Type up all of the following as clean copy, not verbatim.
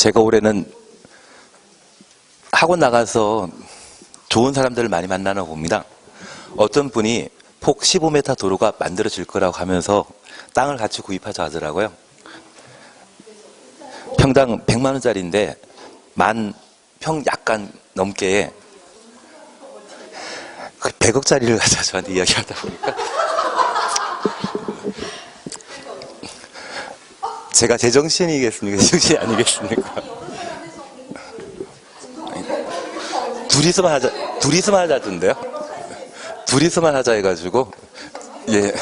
제가 올해는 학원 나가서 좋은 사람들을 많이 만나나 봅니다. 어떤 분이 폭 15m 도로가 만들어질 거라고 하면서 땅을 같이 구입하자 하더라고요. 평당 100만 원짜리인데 만 평 약간 넘게 100억짜리를 가자 저한테 이야기하다 보니까 제가 제정신이겠습니까? 제정신이 아니겠습니까? 둘이서만 하자던데요? 둘이서만 하자 해가지고, 예.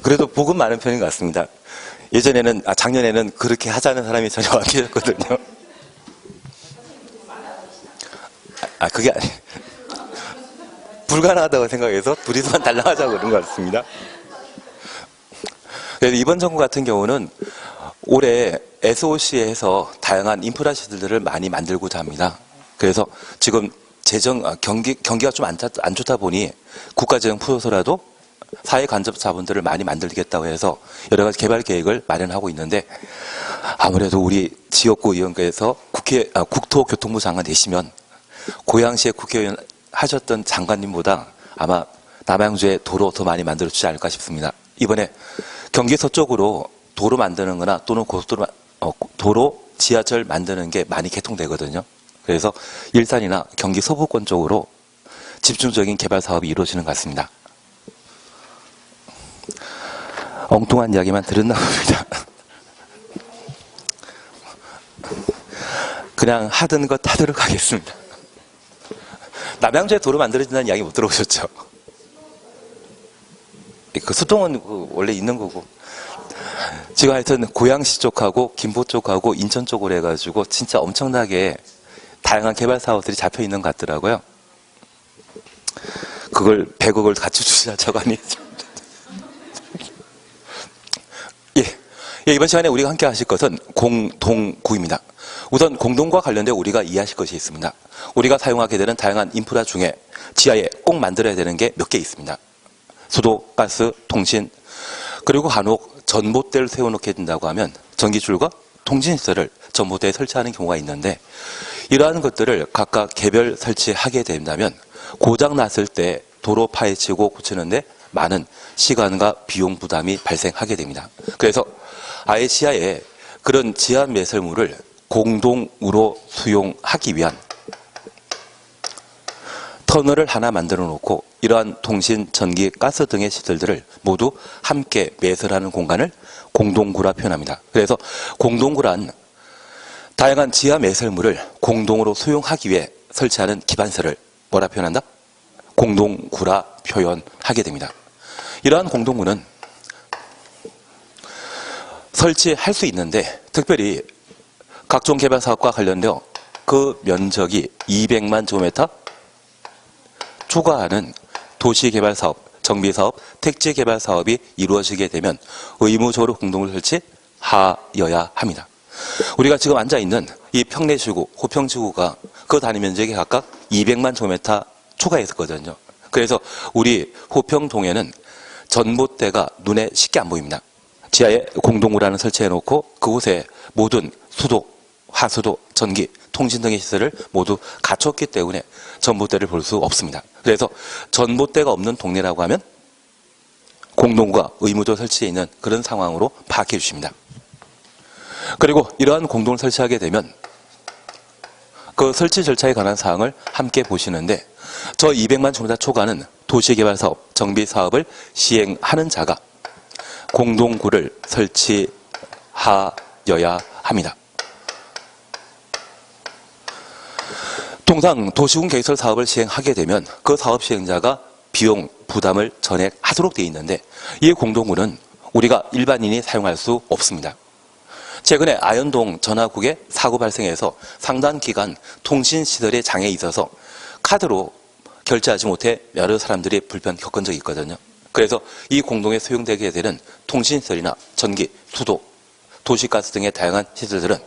그래도 복은 많은 편인 것 같습니다. 작년에는 그렇게 하자는 사람이 전혀 안 계셨거든요. 그게 아니, 불가능하다고 생각해서 둘이서만 달랑하자고 그런 것 같습니다. 그래서 이번 정부 같은 경우는 올해 SOC에서 다양한 인프라 시설들을 많이 만들고자 합니다. 그래서 지금 경기가 좀 안 좋다 보니 국가재정 풀어서라도 사회 간접 자본들을 많이 만들겠다고 해서 여러 가지 개발 계획을 마련하고 있는데, 아무래도 우리 지역구 의원께서 국토교통부 장관 되시면 고양시에 국회의원 하셨던 장관님보다 아마 남양주에 도로 더 많이 만들어 주지 않을까 싶습니다. 이번에 경기 서쪽으로 도로 만드는 거나 또는 고속도로, 도로, 지하철 만드는 게 많이 개통되거든요. 그래서 일산이나 경기 서부권 쪽으로 집중적인 개발 사업이 이루어지는 것 같습니다. 엉뚱한 이야기만 들었나 봅니다. 그냥 하던 것 하도록 하겠습니다. 남양주에 도로 만들어진다는 이야기 못 들어보셨죠? 그 수동은 원래 있는 거고. 지금 하여튼 고양시 쪽하고 김포 쪽하고 인천 쪽으로 해가지고 진짜 엄청나게 다양한 개발 사업들이 잡혀 있는 것 같더라고요. 그걸 100억을 같이 주시자고 아니죠. 예, 이번 시간에 우리가 함께 하실 것은 공동구입니다. 우선 공동구와 관련된 우리가 이해하실 것이 있습니다. 우리가 사용하게 되는 다양한 인프라 중에 지하에 꼭 만들어야 되는 게 몇 개 있습니다. 수도, 가스, 통신, 그리고 간혹 전봇대를 세워놓게 된다고 하면 전기줄과 통신시설을 전봇대에 설치하는 경우가 있는데, 이러한 것들을 각각 개별 설치하게 된다면 고장 났을 때 도로 파헤치고 고치는데 많은 시간과 비용 부담이 발생하게 됩니다. 그래서 아예 지하에 그런 지하 매설물을 공동으로 수용하기 위한 터널을 하나 만들어 놓고 이러한 통신, 전기, 가스 등의 시설들을 모두 함께 매설하는 공간을 공동구라 표현합니다. 그래서 공동구란 다양한 지하 매설물을 공동으로 수용하기 위해 설치하는 기반시설을 뭐라 표현한다? 공동구라 표현하게 됩니다. 이러한 공동구는 설치할 수 있는데, 특별히 각종 개발 사업과 관련되어 그 면적이 200만 제곱미터 초과하는 도시개발 사업, 정비사업, 택지개발 사업이 이루어지게 되면 의무적으로 공동을 설치하여야 합니다. 우리가 지금 앉아있는 이 평내지구, 호평지구가 그 단위 면적이 각각 200만 제곱미터 초과했었거든요. 그래서 우리 호평동에는 전봇대가 눈에 쉽게 안 보입니다. 지하에 공동구라는 설치해놓고 그곳에 모든 수도, 하수도, 전기, 통신 등의 시설을 모두 갖췄기 때문에 전봇대를 볼 수 없습니다. 그래서 전봇대가 없는 동네라고 하면 공동구가 의무적으로 설치되어 있는 그런 상황으로 파악해 주십니다. 그리고 이러한 공동을 설치하게 되면 그 설치 절차에 관한 사항을 함께 보시는데, 저 200만 제곱미터 초과는 도시개발사업, 정비사업을 시행하는 자가 공동구를 설치하여야 합니다. 통상 도시군 개설 사업을 시행하게 되면 그 사업 시행자가 비용 부담을 전액하도록 되어 있는데, 이 공동구는 우리가 일반인이 사용할 수 없습니다. 최근에 아현동 전화국에 사고 발생해서 상당 기간 통신시설에 장애에 있어서 카드로 결제하지 못해 여러 사람들이 불편 겪은 적이 있거든요. 그래서 이 공동에 수용되게 되는 통신시설이나 전기, 수도, 도시가스 등의 다양한 시설들은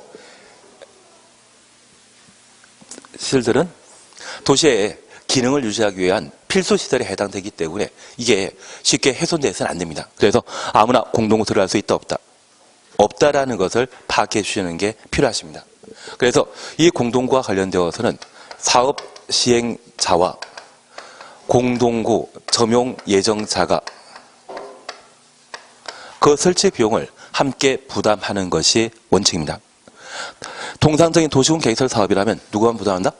도시의 기능을 유지하기 위한 필수 시설에 해당되기 때문에 이게 쉽게 훼손돼서는 안 됩니다. 그래서 아무나 공동구 들어갈 수 있다 없다. 없다라는 것을 파악해 주시는 게 필요하십니다. 그래서 이 공동구와 관련되어서는 사업 시행자와 공동구 점용 예정자가 그 설치 비용을 함께 부담하는 것이 원칙입니다. 통상적인 도시군 계획설 사업이라면 누구만 부담한다?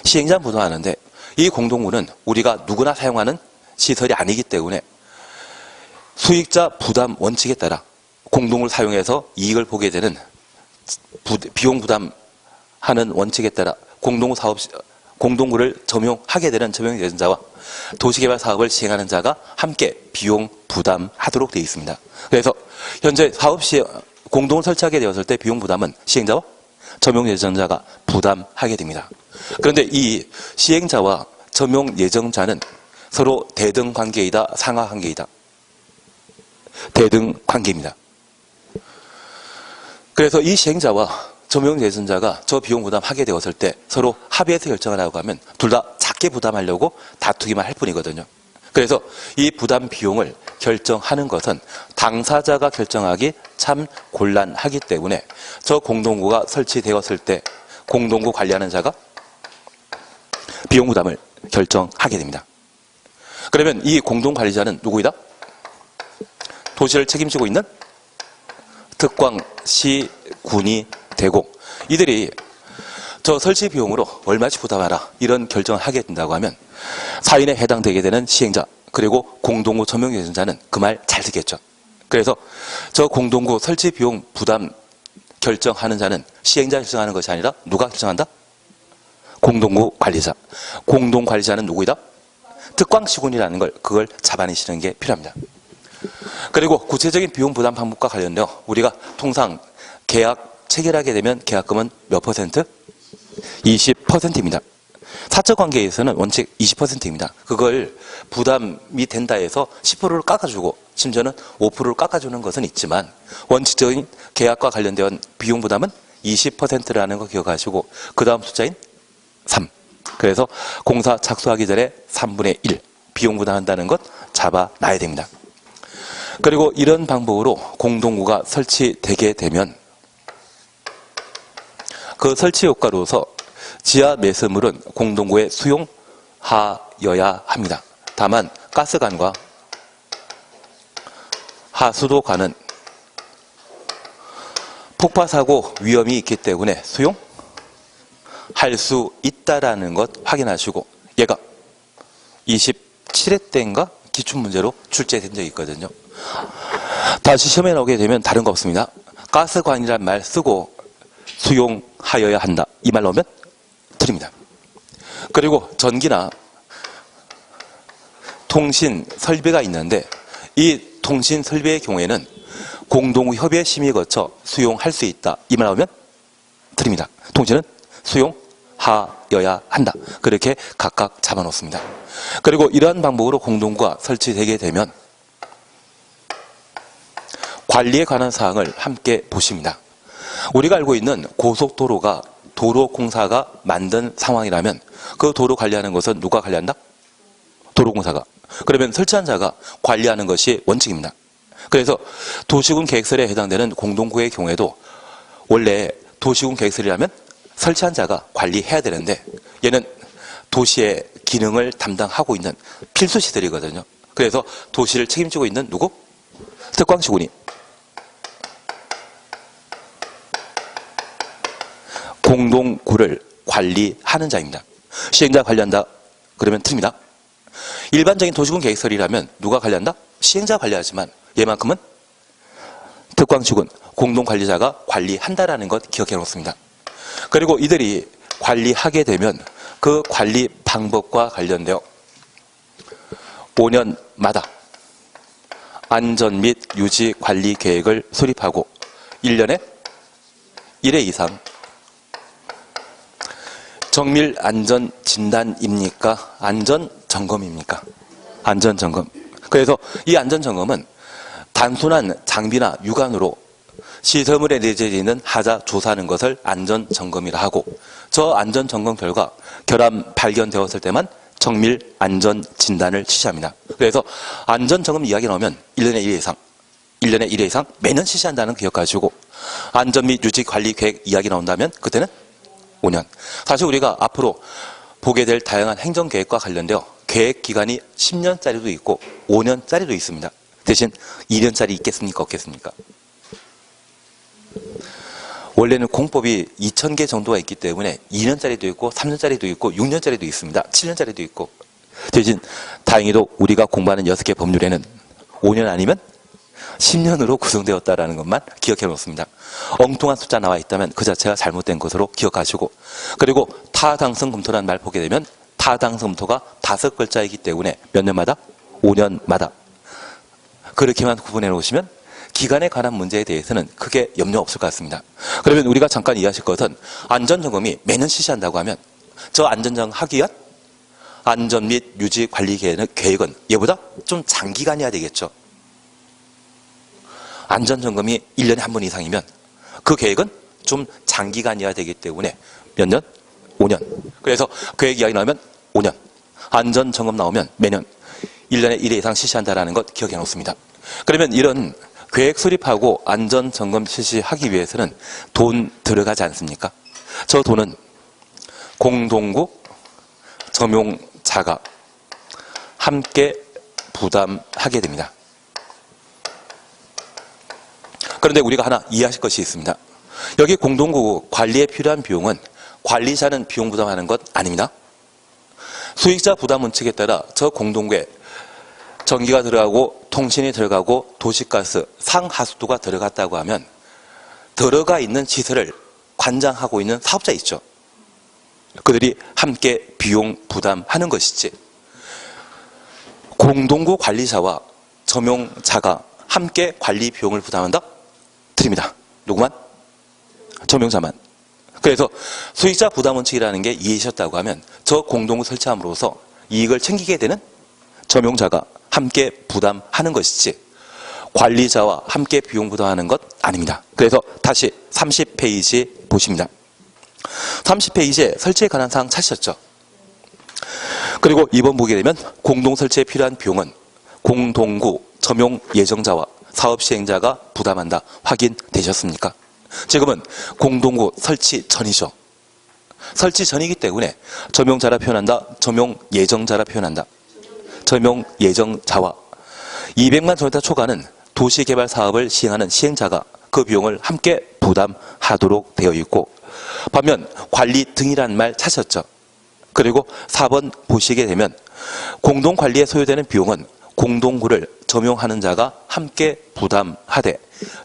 시행자만 부담하는데 이 공동구는 우리가 누구나 사용하는 시설이 아니기 때문에 수익자 부담 원칙에 따라 공동구를 사용해서 이익을 보게 되는 비용 부담하는 원칙에 따라 공동구를 점용하게 되는 점용 예정자와 도시개발 사업을 시행하는 자가 함께 비용 부담하도록 되어 있습니다. 그래서 현재 사업 시 공동을 설치하게 되었을 때 비용 부담은 시행자와 점용 예정자가 부담하게 됩니다. 그런데 이 시행자와 점용 예정자는 서로 대등 관계이다, 상하 관계이다. 대등 관계입니다. 그래서 이 시행자와 점용 예정자가 저 비용 부담하게 되었을 때 서로 합의해서 결정하라고 하면 둘 다 작게 부담하려고 다투기만 할 뿐이거든요. 그래서 이 부담 비용을 결정하는 것은 당사자가 결정하기 참 곤란하기 때문에 저 공동구가 설치되었을 때 공동구 관리하는 자가 비용 부담을 결정하게 됩니다. 그러면 이 공동관리자는 누구이다? 도시를 책임지고 있는 특광시, 군이 되고 이들이 저 설치 비용으로 얼마씩 부담하라 이런 결정을 하게 된다고 하면 사인에 해당되게 되는 시행자 그리고 공동구 점용 예정자는 그 말 잘 듣겠죠. 그래서 저 공동구 설치 비용 부담 결정하는 자는 시행자 결정하는 것이 아니라 누가 결정한다? 공동구 관리자. 공동 관리자는 누구이다? 특광시군이라는 그걸 잡아내시는 게 필요합니다. 그리고 구체적인 비용 부담 방법과 관련되어 우리가 통상 계약 체결하게 되면 계약금은 몇 %? 20%입니다. 사적 관계에서는 원칙 20%입니다. 그걸 부담이 된다 해서 10%를 깎아주고 심지어는 5%를 깎아주는 것은 있지만 원칙적인 계약과 관련된 비용 부담은 20%라는 거 기억하시고 그 다음 숫자인 3. 그래서 공사 착수하기 전에 3분의 1 비용 부담한다는 것 잡아놔야 됩니다. 그리고 이런 방법으로 공동구가 설치되게 되면 그 설치 효과로서 지하 매수물은 공동구에 수용하여야 합니다. 다만 가스관과 하수도관은 폭파사고 위험이 있기 때문에 수용할 수 있다라는 것 확인하시고 얘가 27회 때인가 기출문제로 출제된 적이 있거든요. 다시 시험에 나오게 되면 다른 거 없습니다. 가스관이란 말 쓰고 수용하여야 한다. 이 말 나오면 드립니다. 그리고 전기나 통신 설비가 있는데 이 통신 설비의 경우에는 공동구 협의 심의 거쳐 수용할 수 있다. 이 말 나오면 드립니다. 통신은 수용하여야 한다. 그렇게 각각 잡아놓습니다. 그리고 이러한 방법으로 공동구가 설치되게 되면 관리에 관한 사항을 함께 보십니다. 우리가 알고 있는 고속도로가 도로공사가 만든 상황이라면 그 도로 관리하는 것은 누가 관리한다? 도로공사가. 그러면 설치한 자가 관리하는 것이 원칙입니다. 그래서 도시군 계획설에 해당되는 공동구의 경우에도 원래 도시군 계획설이라면 설치한 자가 관리해야 되는데 얘는 도시의 기능을 담당하고 있는 필수시설이거든요. 그래서 도시를 책임지고 있는 누구? 특광시군이 공동구를 관리하는 자입니다. 시행자 관리한다 그러면 틀립니다. 일반적인 도시군 계획설이라면 누가 관리한다? 시행자 관리하지만 얘만큼은 특광시군 공동관리자가 관리한다라는 것 기억해 놓습니다. 그리고 이들이 관리하게 되면 그 관리 방법과 관련되어 5년마다 안전 및 유지 관리 계획을 수립하고 1년에 1회 이상 정밀 안전 진단입니까? 안전 점검입니까? 안전 점검. 그래서 이 안전 점검은 단순한 장비나 육안으로 시설물에 내재되어 있는 하자 조사하는 것을 안전 점검이라 하고 저 안전 점검 결과 결함 발견되었을 때만 정밀 안전 진단을 실시합니다. 그래서 안전 점검 이야기 나오면 1년에 1회 이상 1년에 1회 이상 매년 실시한다는 거 기억하시고, 안전 및 유지 관리 계획 이야기 나온다면 그때는 5년. 사실 우리가 앞으로 보게 될 다양한 행정계획과 관련되어 계획 기간이 10년짜리도 있고 5년짜리도 있습니다. 대신 2년짜리 있겠습니까? 없겠습니까? 원래는 공법이 2,000개 정도가 있기 때문에 2년짜리도 있고 3년짜리도 있고 6년짜리도 있습니다. 7년짜리도 있고. 대신 다행히도 우리가 공부하는 6개 법률에는 5년 아니면 10년으로 구성되었다는 것만 기억해 놓습니다. 엉뚱한 숫자 나와 있다면 그 자체가 잘못된 것으로 기억하시고, 그리고 타당성 검토라는 말 보게 되면 타당성 검토가 5글자이기 때문에 몇 년마다? 5년마다. 그렇게만 구분해 놓으시면 기간에 관한 문제에 대해서는 크게 염려 없을 것 같습니다. 그러면 우리가 잠깐 이해하실 것은 안전점검이 매년 실시한다고 하면 저 안전점검 하기 위한 안전 및 유지 관리 계획은 얘보다 좀 장기간이어야 되겠죠. 안전점검이 1년에 한 번 이상이면 그 계획은 좀 장기간이어야 되기 때문에 몇 년? 5년. 그래서 계획 이야기 나오면 5년. 안전점검 나오면 매년 1년에 1회 이상 실시한다는 것 기억해 놓습니다. 그러면 이런 계획 수립하고 안전점검 실시하기 위해서는 돈 들어가지 않습니까? 저 돈은 공동구, 점용자가 함께 부담하게 됩니다. 그런데 우리가 하나 이해하실 것이 있습니다. 여기 공동구 관리에 필요한 비용은 관리자는 비용 부담하는 것 아닙니다. 수익자 부담 원칙에 따라 저 공동구에 전기가 들어가고 통신이 들어가고 도시가스 상하수도가 들어갔다고 하면 들어가 있는 시설을 관장하고 있는 사업자 있죠. 그들이 함께 비용 부담하는 것이지, 공동구 관리자와 점용자가 함께 관리 비용을 부담한다? 드립니다. 누구만? 점용자만. 그래서 수익자 부담 원칙이라는 게 이해하셨다고 하면 저 공동구 설치함으로써 이익을 챙기게 되는 점용자가 함께 부담하는 것이지 관리자와 함께 비용 부담하는 것 아닙니다. 그래서 다시 30페이지 보십니다. 30페이지에 설치에 관한 사항 찾으셨죠? 그리고 2번 보게 되면 공동 설치에 필요한 비용은 공동구 점용 예정자와 사업 시행자가 부담한다. 확인되셨습니까? 지금은 공동구 설치 전이죠. 설치 전이기 때문에 점용자라 표현한다. 점용 예정자라 표현한다. 점용 예정자와 200만 제곱미터 초과는 도시개발 사업을 시행하는 시행자가 그 비용을 함께 부담하도록 되어 있고, 반면 관리 등이라는 말 찾으셨죠? 그리고 4번 보시게 되면 공동관리에 소요되는 비용은 공동구를 점용하는 자가 함께 부담하되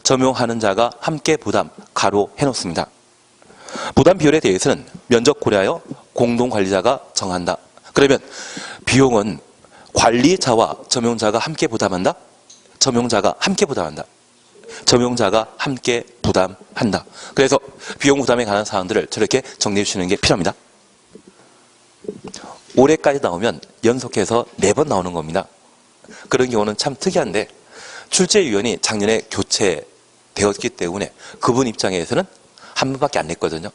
점용하는 자가 함께 부담 가로 해놓습니다. 부담 비율에 대해서는 면적 고려하여 공동관리자가 정한다. 그러면 비용은 관리자와 점용자가 함께 부담한다? 점용자가 함께 부담한다. 점용자가 함께 부담한다. 그래서 비용 부담에 관한 사항들을 저렇게 정리해 주시는 게 필요합니다. 올해까지 나오면 연속해서 4번 나오는 겁니다. 그런 경우는 참 특이한데 출제위원이 작년에 교체되었기 때문에 그분 입장에서는 한 번밖에 안 냈거든요.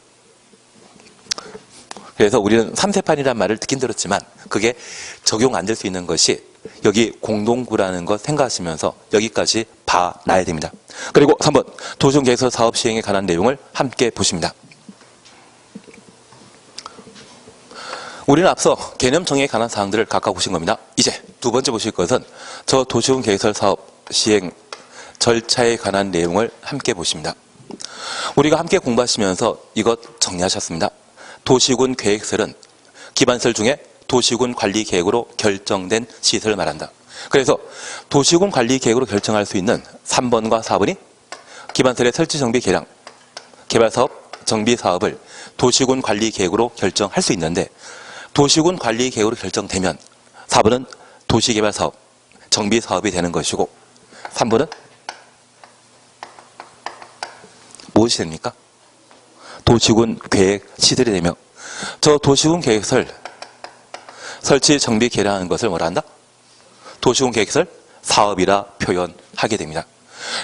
그래서 우리는 3세판이라는 말을 듣긴 들었지만 그게 적용 안 될 수 있는 것이 여기 공동구라는 것 생각하시면서 여기까지 봐놔야 됩니다. 그리고 3번 도시개발 사업 시행에 관한 내용을 함께 보십니다. 우리는 앞서 개념 정의에 관한 사항들을 각각 보신 겁니다. 이제 두 번째 보실 것은 저 도시군 개설 사업 시행 절차에 관한 내용을 함께 보십니다. 우리가 함께 공부하시면서 이것 정리하셨습니다. 도시군 계획설은 기반설 중에 도시군 관리 계획으로 결정된 시설을 말한다. 그래서 도시군 관리 계획으로 결정할 수 있는 3번과 4번이 기반설의 설치 정비 개량, 개발 사업, 정비 사업을 도시군 관리 계획으로 결정할 수 있는데 도시군 관리 계획으로 결정되면 4번은 도시개발 사업, 정비 사업이 되는 것이고 3번은 무엇이 됩니까? 도시군 계획 시설이 되며 저 도시군 계획설 설치 정비 개량하는 것을 뭐라 한다? 도시군 계획설 사업이라 표현하게 됩니다.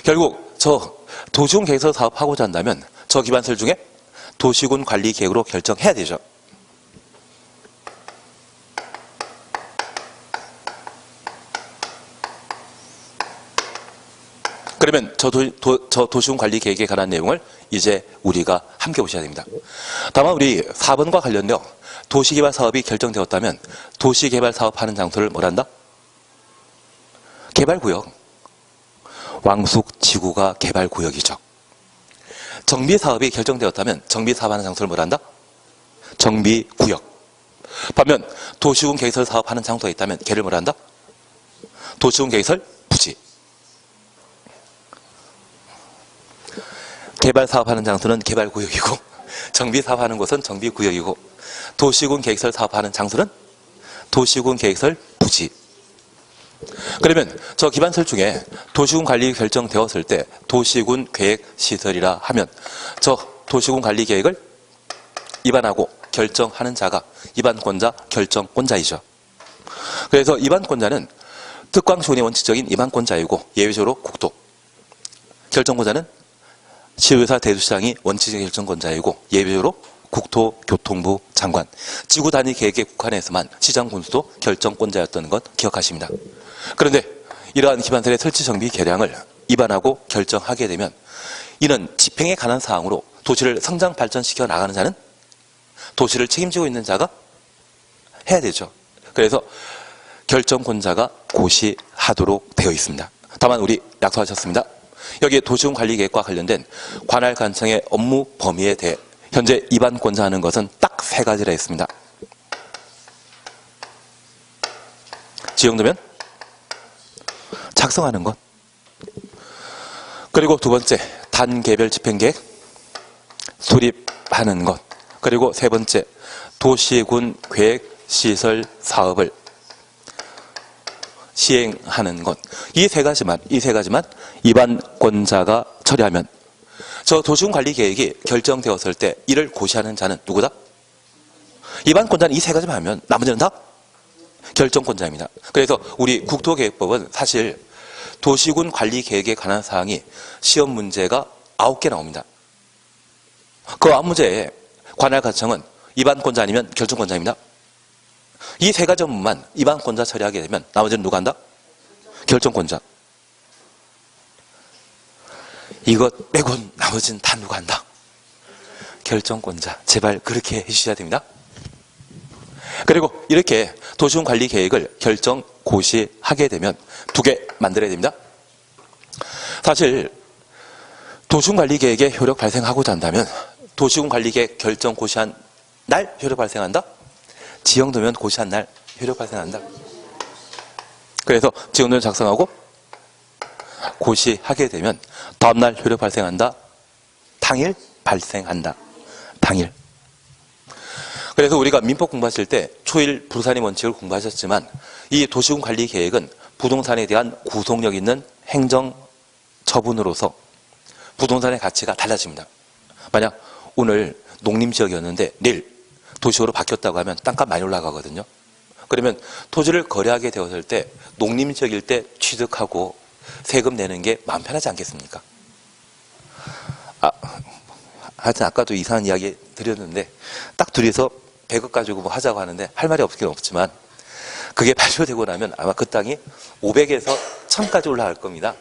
결국 저 도시군 계획설 사업하고자 한다면 저 기반설 중에 도시군 관리 계획으로 결정해야 되죠. 그러면 저 도시군 관리 계획에 관한 내용을 이제 우리가 함께 보셔야 됩니다. 다만 우리 4번과 관련되어 도시개발 사업이 결정되었다면 도시개발 사업하는 장소를 뭐란다? 개발구역. 왕숙 지구가 개발구역이죠. 정비사업이 결정되었다면 정비사업하는 장소를 뭐란다? 정비구역. 반면 도시군 개설 사업하는 장소가 있다면 걔를 뭐란다? 도시군 개설 부지. 개발 사업하는 장소는 개발구역이고 정비 사업하는 곳은 정비구역이고 도시군 계획설 사업하는 장소는 도시군 계획설 부지. 그러면 저 기반설 중에 도시군 관리 결정되었을 때 도시군 계획 시설이라 하면 저 도시군 관리 계획을 입안하고 결정하는 자가 입안권자, 결정권자이죠. 그래서 입안권자는 특광시군의 원칙적인 입안권자이고 예외적으로 국토, 결정권자는 시의사 대도시장이 원칙적 결정권자이고 예외적으로 국토교통부 장관, 지구 단위 계획에 국한해서만 시장 군수도 결정권자였던 것 기억하십니다. 그런데 이러한 기반설의 설치 정비 계량을 입안하고 결정하게 되면 이는 집행에 관한 사항으로 도시를 성장 발전시켜 나가는 자는 도시를 책임지고 있는 자가 해야 되죠. 그래서 결정권자가 고시하도록 되어 있습니다. 다만 우리 약속하셨습니다. 여기에 도시군 관리계획과 관련된 관할 관청의 업무 범위에 대해 현재 입안권자하는 것은 딱 3가지라 했습니다. 지정되면 작성하는 것. 그리고 2번째, 단계별 집행계획 수립하는 것. 그리고 3번째, 도시군 계획시설 사업을 시행하는 것. 이 세 가지만 입안권자가 처리하면 저 도시군 관리 계획이 결정되었을 때 이를 고시하는 자는 누구다? 입안권자는 이 3가지만 하면 나머지는 다 결정권자입니다. 그래서 우리 국토계획법은 사실 도시군 관리 계획에 관한 사항이 시험 문제가 9개 나옵니다. 그 9문제에 관할관청은 입안권자 아니면 결정권자입니다. 이 3가지 업무만 입안권자 처리하게 되면 나머지는 누가 한다? 결정권자. 이것 빼곤 나머지는 다 누가 한다? 결정권자. 제발 그렇게 해주셔야 됩니다. 그리고 이렇게 도시군 관리 계획을 결정 고시하게 되면 2개 만들어야 됩니다. 사실 도시군 관리 계획에 효력 발생하고자 한다면 도시군 관리 계획 결정 고시한 날 효력 발생한다? 지정되면 고시한 날 효력 발생한다. 그래서 지정도면 작성하고 고시하게 되면 다음날 효력 발생한다. 당일 발생한다. 당일. 그래서 우리가 민법 공부하실 때 초일 부동산의 원칙을 공부하셨지만 이 도시군 관리 계획은 부동산에 대한 구속력 있는 행정 처분으로서 부동산의 가치가 달라집니다. 만약 오늘 농림지역이었는데 내일 도시로 바뀌었다고 하면 땅값 많이 올라가거든요. 그러면 토지를 거래하게 되었을 때 농림지역일 때 취득하고 세금 내는 게 마음 편하지 않겠습니까? 하여튼 아까도 이상한 이야기 드렸는데 딱 둘이서 100억 가지고 뭐 하자고 하는데 할 말이 없긴 없지만 그게 발표되고 나면 아마 그 땅이 500에서 1000까지 올라갈 겁니다.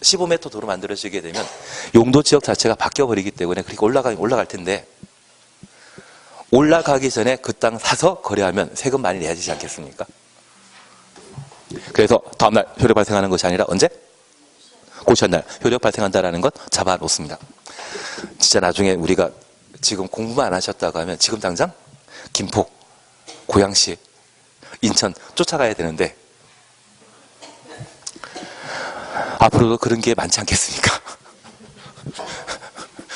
15m 도로 만들어지게 되면 용도 지역 자체가 바뀌어버리기 때문에 그렇게 올라갈 텐데 올라가기 전에 그 땅 사서 거래하면 세금 많이 내야 되지 않겠습니까? 그래서 다음날 효력 발생하는 것이 아니라 언제? 고시한 날 효력 발생한다는 것 잡아놓습니다. 진짜 나중에 우리가 지금 공부만 안 하셨다고 하면 지금 당장 김포, 고양시, 인천 쫓아가야 되는데 앞으로도 그런 게 많지 않겠습니까?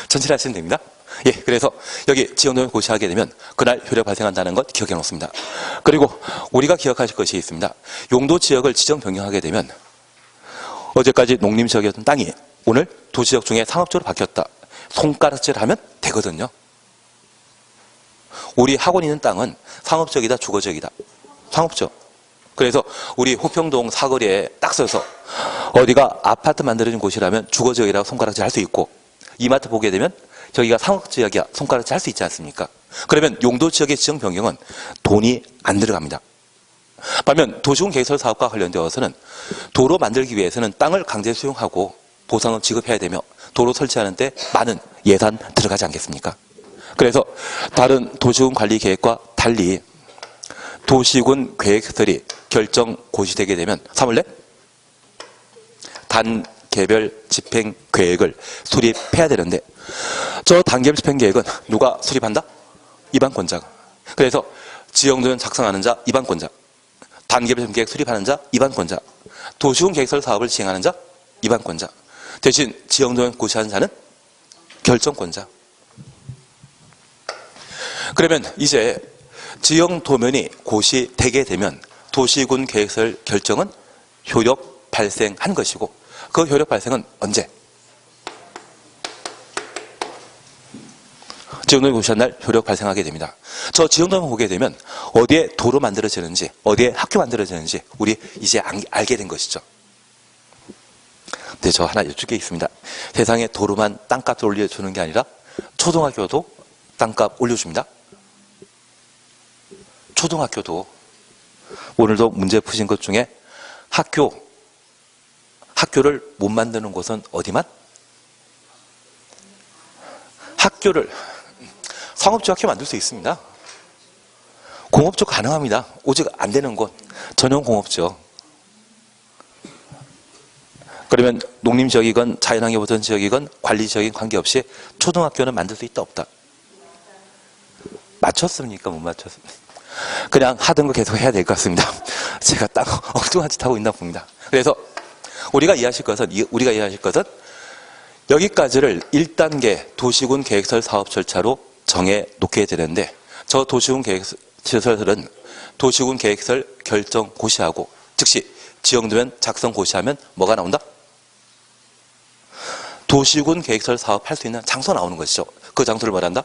천천히 하시면 됩니다. 예, 그래서 여기 지정도면 고시하게 되면 그날 효력 발생한다는 것 기억해 놓습니다. 그리고 우리가 기억하실 것이 있습니다. 용도 지역을 지정 변경하게 되면 어제까지 농림지역이었던 땅이 오늘 도시지역 중에 상업지역으로 바뀌었다. 손가락질 하면 되거든요. 우리 학원 있는 땅은 상업지역이다, 주거지역이다. 상업지역. 그래서 우리 호평동 사거리에 딱 서서 어디가 아파트 만들어진 곳이라면 주거지역이라고 손가락질 할 수 있고 이마트 보게 되면 저기가 상업지역이야 손가락질 할 수 있지 않습니까? 그러면 용도지역의 지정 변경은 돈이 안 들어갑니다. 반면 도시군 개설 사업과 관련되어서는 도로 만들기 위해서는 땅을 강제 수용하고 보상을 지급해야 되며 도로 설치하는데 많은 예산 들어가지 않겠습니까? 그래서 다른 도시군 관리 계획과 달리 도시군 계획설이 결정 고시되게 되면 3월내 단계별 집행 계획을 수립해야 되는데 저 단계별 집행 계획은 누가 수립한다? 입안권자가. 그래서 지형도면 작성하는 자 입안권자, 단계별 집행 계획 수립하는 자 입안권자, 도시군 계획설 사업을 시행하는 자 입안권자, 대신 지형도면 고시하는 자는 결정권자. 그러면 이제 지형도면이 고시되게 되면 도시군 계획설 결정은 효력 발생한 것이고 그 효력 발생은 언제? 지형도면 고시한 날 효력 발생하게 됩니다. 저 지형도면 보게 되면 어디에 도로 만들어지는지 어디에 학교 만들어지는지 우리 이제 알게 된 것이죠. 근데 저 하나 여쭙게 게 있습니다. 세상에 도로만 땅값을 올려주는 게 아니라 초등학교도 땅값 올려줍니다. 초등학교도. 오늘도 문제 푸신 것 중에 학교를 못 만드는 곳은 어디만? 학교를 상업적 학교 만들 수 있습니다. 공업적 가능합니다. 오직 안 되는 곳 전용 공업적. 그러면 농림지역이건 자연환경보전 지역이건 관리지역인 관계없이 초등학교는 만들 수 있다 없다? 맞췄습니까? 못 맞췄습니까? 그냥 하던 거 계속 해야 될 것 같습니다. 제가 딱 엉뚱한 짓 하고 있나 봅니다. 그래서 우리가 이해하실 것은 여기까지를 1단계 도시군 계획설 사업 절차로 정해 놓게 되는데 저 도시군 계획설은 도시군 계획설 결정 고시하고 즉시 지형도면 작성 고시하면 뭐가 나온다? 도시군 계획설 사업 할 수 있는 장소 나오는 것이죠. 그 장소를 말한다?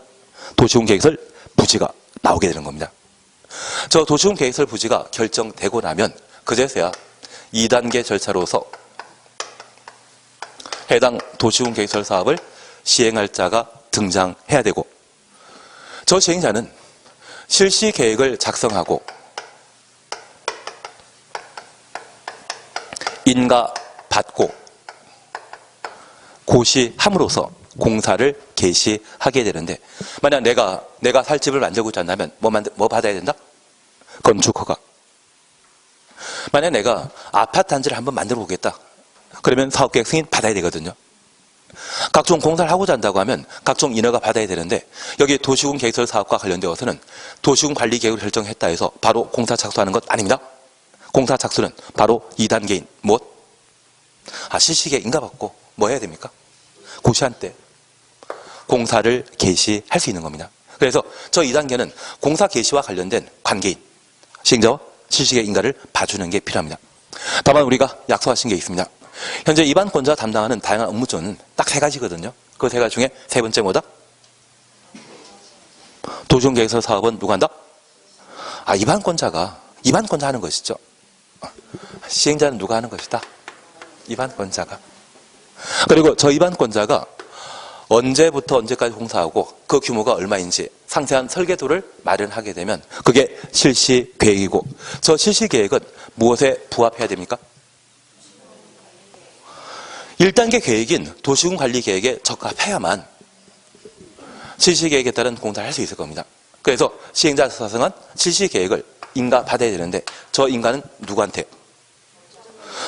도시군 계획설 부지가 나오게 되는 겁니다. 저 도시군 계획설 부지가 결정되고 나면 그제서야 2단계 절차로서 해당 도시군 계획설 사업을 시행할 자가 등장해야 되고 저 시행자는 실시 계획을 작성하고 인가받고 고시함으로써 공사를 개시하게 되는데 만약 내가 살 집을 만들고자 한다면 뭐 받아야 된다? 건축허가. 만약 내가 아파트 단지를 한번 만들어 보겠다. 그러면 사업계획 승인 받아야 되거든요. 각종 공사를 하고자 한다고 하면 각종 인허가 받아야 되는데 여기 도시군 계획설 사업과 관련되어서는 도시군 관리 계획을 결정했다 해서 바로 공사 착수하는 것 아닙니다. 공사 착수는 바로 2단계인 무엇? 실시계획 인가받고 뭐 해야 됩니까? 고시한 때 공사를 개시할 수 있는 겁니다. 그래서 저 2단계는 공사 개시와 관련된 관계인 시행자와 실시계획 인가를 봐주는 게 필요합니다. 다만 우리가 약속하신 게 있습니다. 현재 입안권자 담당하는 다양한 업무조는 딱 3가지거든요. 그 3가지 중에 3번째 뭐다? 도시군 계획설 사업은 누가 한다? 입안권자 하는 것이죠. 시행자는 누가 하는 것이다? 입안권자가. 그리고 저 입안권자가 언제부터 언제까지 공사하고 그 규모가 얼마인지 상세한 설계도를 마련하게 되면 그게 실시계획이고 저 실시계획은 무엇에 부합해야 됩니까? 1단계 계획인 도시군 관리 계획에 적합해야만 실시계획에 따른 공사를 할 수 있을 겁니다. 그래서 시행자 사성은 실시계획을 인가받아야 되는데 저 인가는 누구한테?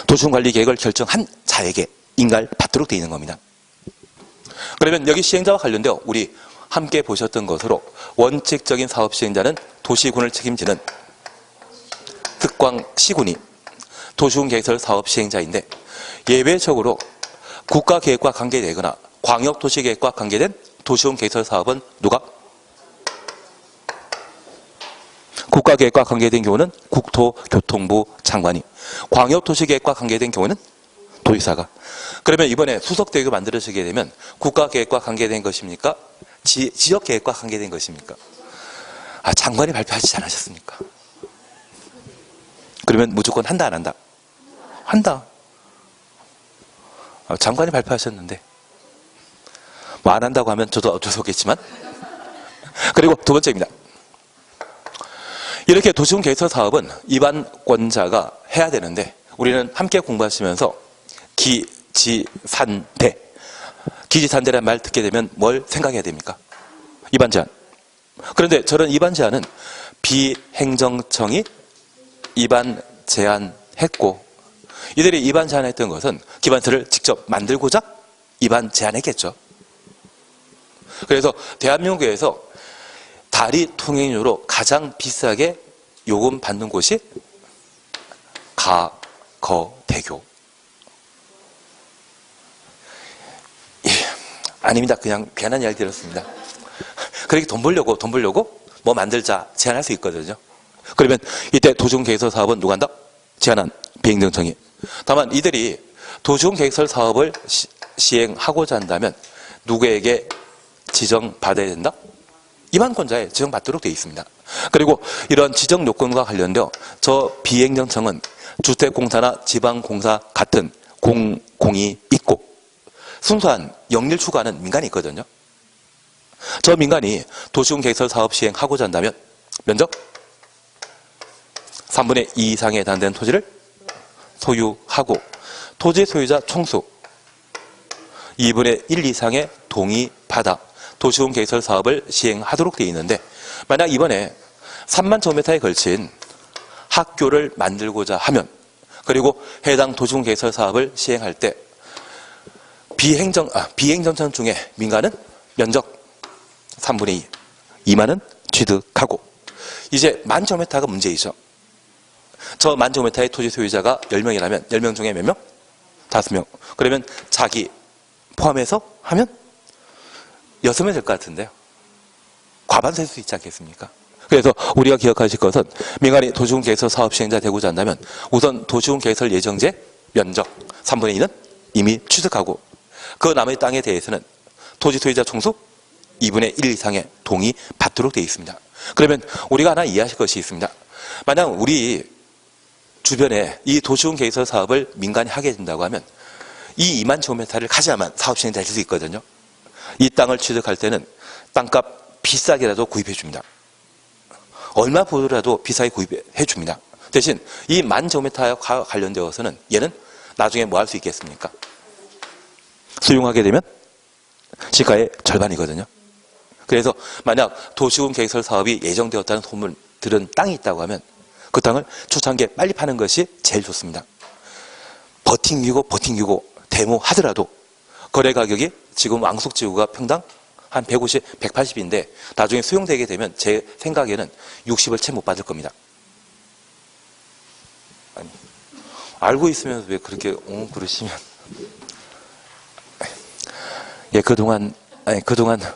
도시군 관리 계획을 결정한 자에게 인가를 받도록 되어 있는 겁니다. 그러면 여기 시행자와 관련되어 우리 함께 보셨던 것으로 원칙적인 사업 시행자는 도시군을 책임지는 특광시군이 도시군 계획설 사업 시행자인데 예외적으로 국가계획과 관계되거나 광역도시계획과 관계된 도시군 계획설 사업은 누가? 국가계획과 관계된 경우는 국토교통부 장관이, 광역도시계획과 관계된 경우는 도지사가. 그러면 이번에 수석대교가 만들어지게 되면 국가계획과 관계된 것입니까? 지역계획과 관계된 것입니까? 장관이 발표하지 않으셨습니까? 그러면 무조건 한다 안 한다? 한다. 장관이 발표하셨는데 뭐 안 한다고 하면 저도 어쩔 수 없겠지만. 그리고 두 번째입니다. 이렇게 도시군 계획설 사업은 입안권자가 해야 되는데 우리는 함께 공부하시면서 기지산대. 기지산대라는 말 듣게 되면 뭘 생각해야 됩니까? 입안 제한. 그런데 저런 입안 제한은 비행정청이 입안 제한했고, 이들이 입안 제한했던 것은 기반서를 직접 만들고자 입안 제한했겠죠. 그래서 대한민국에서 다리 통행료로 가장 비싸게 요금 받는 곳이 가거대교. 예, 아닙니다. 그냥 괜한 이야기 들었습니다. 그렇게 돈 벌려고 뭐 만들자 제한할 수 있거든요. 그러면 이때 도시공개설 사업은 누가 한다? 제한한 비행정청이. 다만 이들이 도시공개설 사업을 시행하고자 한다면 누구에게 지정받아야 된다? 입안권자에 지정받도록 되어 있습니다. 그리고 이런 지정 요건과 관련되어 저 비행정청은 주택공사나 지방공사 같은 공이 있고 순수한 영리를 추구하는 민간이 있거든요. 저 민간이 도시공개설 사업 시행하고자 한다면 면적 3분의 2 이상에 해당되는 토지를 소유하고 토지 소유자 총수 2분의 1 이상의 동의받아 도시공개설 사업을 시행하도록 되어 있는데, 만약 이번에 3만 제곱미터에 걸친 학교를 만들고자 하면, 그리고 해당 도시공개설 사업을 시행할 때 비행정청 중에 민간은 면적 3분의 2, 2만은 취득하고, 이제 10,000제곱미터가 문제이죠. 저 10,000제곱미터의 토지 소유자가 10명이라면 10명 중에 몇 명? 5명. 그러면 자기 포함해서 하면 6명 될 것 같은데요. 과반수일 수 있지 않겠습니까? 그래서 우리가 기억하실 것은 민간이 도시공개설 사업 시행자 되고자 한다면 우선 도시공개설 예정지 면적 3분의 2는 이미 취득하고, 그 나머지 땅에 대해서는 토지 소유자 총수 2분의 1 이상의 동의 받도록 되어 있습니다. 그러면 우리가 하나 이해하실 것이 있습니다. 만약 우리 주변에 이 도시공개설 사업을 민간이 하게 된다고 하면 이 2만 제곱미터를 가져야만 사업 시행자 될 수 있거든요. 이 땅을 취득할 때는 땅값 비싸게라도 구입해 줍니다. 얼마 보더라도 비싸게 구입해 줍니다. 대신 이 10,000제곱미터와 관련되어서는 얘는 나중에 뭐 할 수 있겠습니까? 수용하게 되면 시가의 절반이거든요. 그래서 만약 도시공개설 사업이 예정되었다는 소문을 들은 땅이 있다고 하면 그 땅을 초창기에 빨리 파는 것이 제일 좋습니다. 버팅기고 데모하더라도 거래 가격이 지금 왕숙지구가 평당 한 150, 180인데 나중에 수용되게 되면 제 생각에는 60을 채 못 받을 겁니다. 아니, 알고 있으면서 왜 그렇게 그러시면. 예, 그동안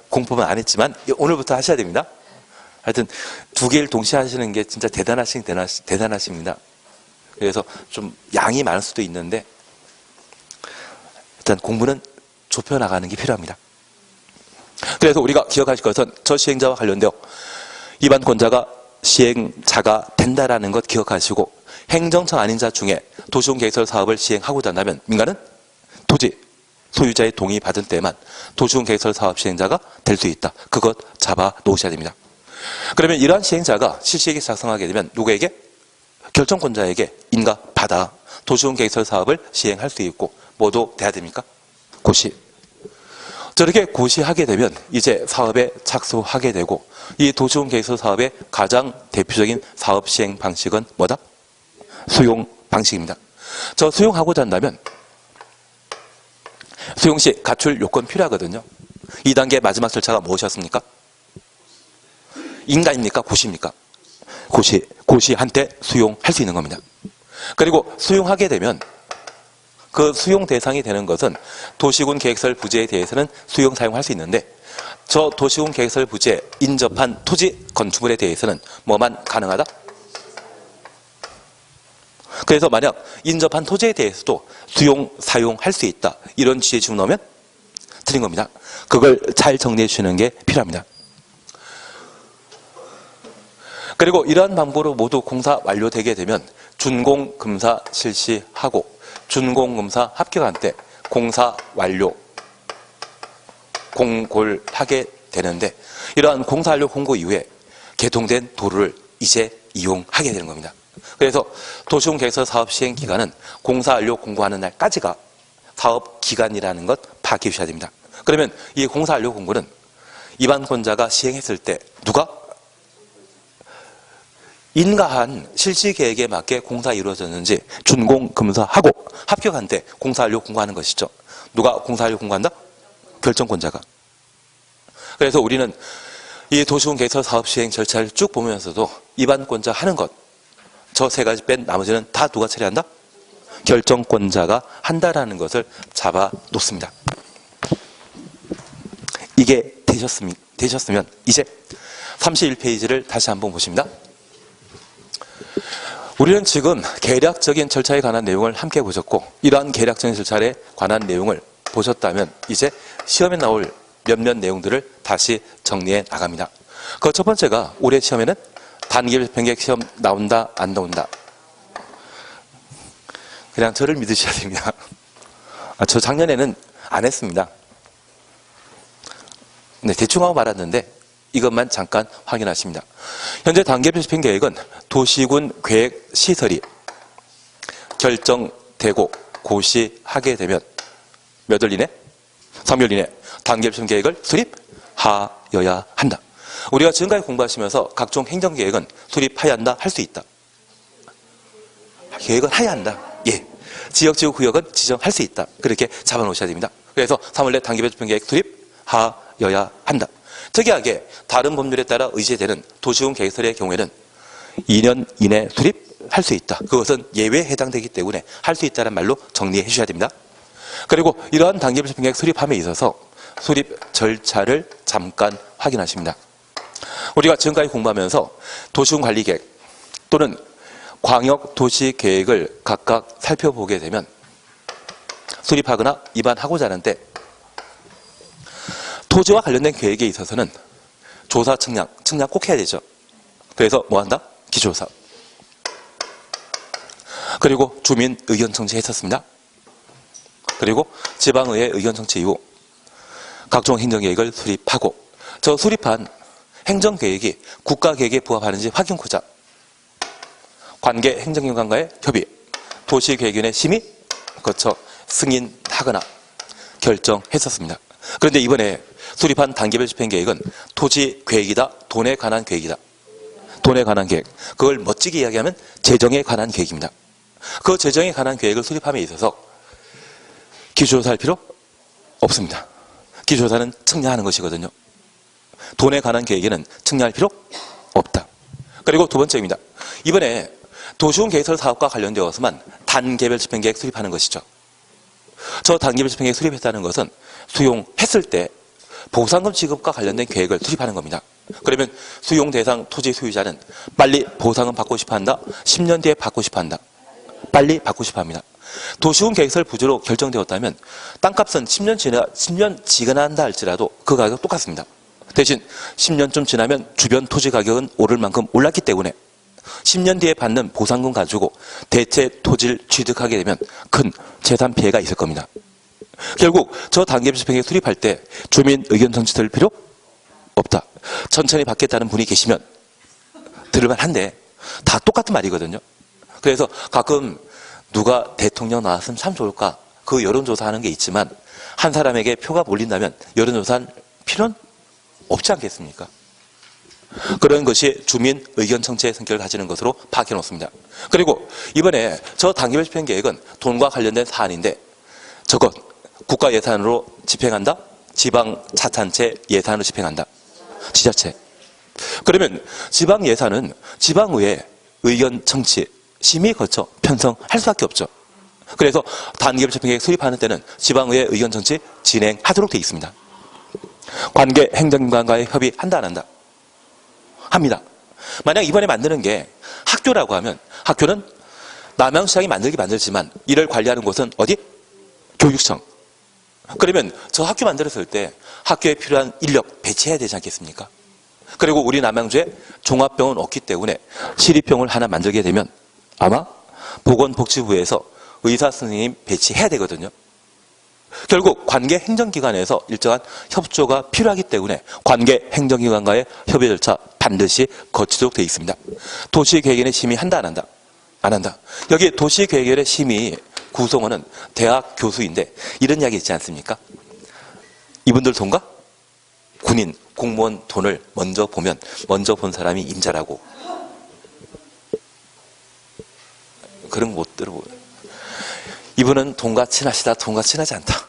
공부만 안 했지만 오늘부터 하셔야 됩니다. 하여튼 두 개를 동시에 하시는 게 진짜 대단하십니다. 그래서 좀 양이 많을 수도 있는데 일단 공부는 좁혀나가는 게 필요합니다. 그래서 우리가 기억하실 것은 저 시행자와 관련되어 입안권자가 시행자가 된다라는 것 기억하시고, 행정청 아닌 자 중에 도시공개설 사업을 시행하고자 한다면 민간은 토지 소유자의 동의 받은 때만 도시공개설 사업 시행자가 될 수 있다. 그것 잡아 놓으셔야 됩니다. 그러면 이러한 시행자가 실시계획 작성하게 되면 누구에게? 결정권자에게 인가받아 도시공개설 사업을 시행할 수 있고, 뭐도 돼야 됩니까? 고시. 저렇게 고시하게 되면 이제 사업에 착수하게 되고, 이 도시공개설 사업의 가장 대표적인 사업 시행 방식은 뭐다? 수용 방식입니다. 저 수용하고자 한다면 수용 시 갖출 요건 필요하거든요. 2단계 마지막 절차가 무엇이었습니까? 인가입니까? 고시입니까? 고시한테 수용할 수 있는 겁니다. 그리고 수용하게 되면 그 수용 대상이 되는 것은 도시군 계획설 부지에 대해서는 수용 사용할 수 있는데, 저 도시군 계획설 부지에 인접한 토지 건축물에 대해서는 뭐만 가능하다? 그래서 만약 인접한 토지에 대해서도 수용 사용할 수 있다, 이런 취지에 지금 넣으면 틀린 겁니다. 그걸 잘 정리해 주시는 게 필요합니다. 그리고 이러한 방법으로 모두 공사 완료되게 되면 준공검사 실시하고, 준공검사 합격한 때 공사 완료 공고를 하게 되는데, 이러한 공사 완료 공고 이후에 개통된 도로를 이제 이용하게 되는 겁니다. 그래서 도시공개설 사업 시행 기간은 공사 완료 공고하는 날까지가 사업 기간이라는 것 파악해 주셔야 됩니다. 그러면 이 공사 완료 공고는 입안권자가 시행했을 때 누가 인가한 실시 계획에 맞게 공사 이루어졌는지 준공 검사하고 합격한 때 공사 완료 공고하는 것이죠. 누가 공사 완료 공고한다? 결정권자가. 그래서 우리는 이 도시군 개설 사업 시행 절차를 쭉 보면서도 입안권자 하는 것, 저 세 가지 뺀 나머지는 다 누가 처리한다? 결정권자가 한다라는 것을 잡아 놓습니다. 이게 되셨으면 이제 31페이지를 다시 한번 보십니다. 우리는 지금 계략적인 절차에 관한 내용을 함께 보셨고, 이러한 계략적인 절차에 관한 내용을 보셨다면 이제 시험에 나올 몇몇 내용들을 다시 정리해 나갑니다. 그 첫 번째가 올해 시험에는 단계별 편객 시험 나온다 안 나온다. 그냥 저를 믿으셔야 됩니다. 저 작년에는 안 했습니다. 네, 대충 하고 말았는데 이것만 잠깐 확인하십니다. 현재 단계별 집행 계획은 도시군 계획 시설이 결정되고 고시하게 되면 몇 월 이내? 3개월 이내 단계별 집행 계획을 수립하여야 한다. 우리가 지금까지 공부하시면서 각종 행정계획은 수립해야 한다, 할 수 있다. 계획은 해야 한다. 예. 지역지구구역은 지정할 수 있다. 그렇게 잡아놓으셔야 됩니다. 그래서 3월 내 단계별 집행 계획 수립하여야 한다. 특이하게 다른 법률에 따라 의제되는 도시군 계획설의 경우에는 2년 이내 수립할 수 있다. 그것은 예외에 해당되기 때문에 할 수 있다는 말로 정리해 주셔야 됩니다. 그리고 이러한 단계별 집행 계획 수립함에 있어서 수립 절차를 잠깐 확인하십니다. 우리가 지금까지 공부하면서 도시군 관리 계획 또는 광역 도시 계획을 각각 살펴보게 되면 수립하거나 입안하고자 하는데 토지와 관련된 계획에 있어서는 조사 측량 꼭 해야 되죠. 그래서 뭐 한다? 기초조사. 그리고 주민 의견 청취했었습니다. 그리고 지방의회 의견 청취 이후 각종 행정계획을 수립하고 저 수립한 행정계획이 국가계획에 부합하는지 확인코자 관계 행정기관과의 협의, 도시계획위원회 심의 거쳐 승인하거나 결정했었습니다. 그런데 이번에 수립한 단계별 집행계획은 토지계획이다, 돈에 관한 계획이다. 돈에 관한 계획. 그걸 멋지게 이야기하면 재정에 관한 계획입니다. 그 재정에 관한 계획을 수립함에 있어서 기초조사할 필요 없습니다. 기초조사는 측량하는 것이거든요. 돈에 관한 계획에는 측량할 필요 없다. 그리고 두 번째입니다. 이번에 도시군 개설 사업과 관련되어서만 단계별 집행계획 수립하는 것이죠. 저 단계별 집행계획 수립했다는 것은 수용했을 때 보상금 지급과 관련된 계획을 수립하는 겁니다. 그러면 수용 대상 토지 소유자는 빨리 보상금 받고 싶어 한다? 10년 뒤에 받고 싶어 한다? 빨리 받고 싶어 합니다. 도시군 계획설 부지로 결정되었다면 땅값은 10년 지나한다 할지라도 그 가격 똑같습니다. 대신 10년쯤 지나면 주변 토지 가격은 오를 만큼 올랐기 때문에 10년 뒤에 받는 보상금 가지고 대체 토지를 취득하게 되면 큰 재산 피해가 있을 겁니다. 결국 저 단계별 집행계획 수립할 때 주민 의견 청취 들을 필요 없다. 천천히 받겠다는 분이 계시면 들을만 한데 다 똑같은 말이거든요. 그래서 가끔 누가 대통령 나왔으면 참 좋을까 그 여론조사하는 게 있지만 한 사람에게 표가 몰린다면 여론조사할 필요는 없지 않겠습니까? 그런 것이 주민 의견 청취의 성격을 가지는 것으로 파악해 놓습니다. 그리고 이번에 저 단계별 집행계획은 돈과 관련된 사안인데 저것 국가 예산으로 집행한다? 지방 자치단체 예산으로 집행한다? 지자체. 그러면 지방 예산은 지방의회 의견 청취 심의 거쳐 편성할 수밖에 없죠. 그래서 단계별 집행계획 수립하는 때는 지방의회 의견 청취 진행하도록 되어 있습니다. 관계 행정기관과의 협의한다 안 한다? 합니다. 만약 이번에 만드는 게 학교라고 하면 학교는 남양시장이 만들지만 이를 관리하는 곳은 어디? 교육청. 그러면 저 학교 만들었을 때 학교에 필요한 인력 배치해야 되지 않겠습니까? 그리고 우리 남양주에 종합병원 없기 때문에 시립병원을 하나 만들게 되면 아마 보건복지부에서 의사 선생님 배치해야 되거든요. 결국 관계 행정기관에서 일정한 협조가 필요하기 때문에 관계 행정기관과의 협의 절차 반드시 거치도록 되어 있습니다. 도시계획위원회 심의한다 안 한다? 안 한다. 여기 도시계획위원회 심의 구성원은 대학 교수인데 이런 이야기 있지 않습니까? 이분들 돈과 군인, 공무원 돈을 먼저 보면 먼저 본 사람이 임자라고. 그런 거 못 들어보요. 이분은 돈과 친하시다, 돈과 친하지 않다.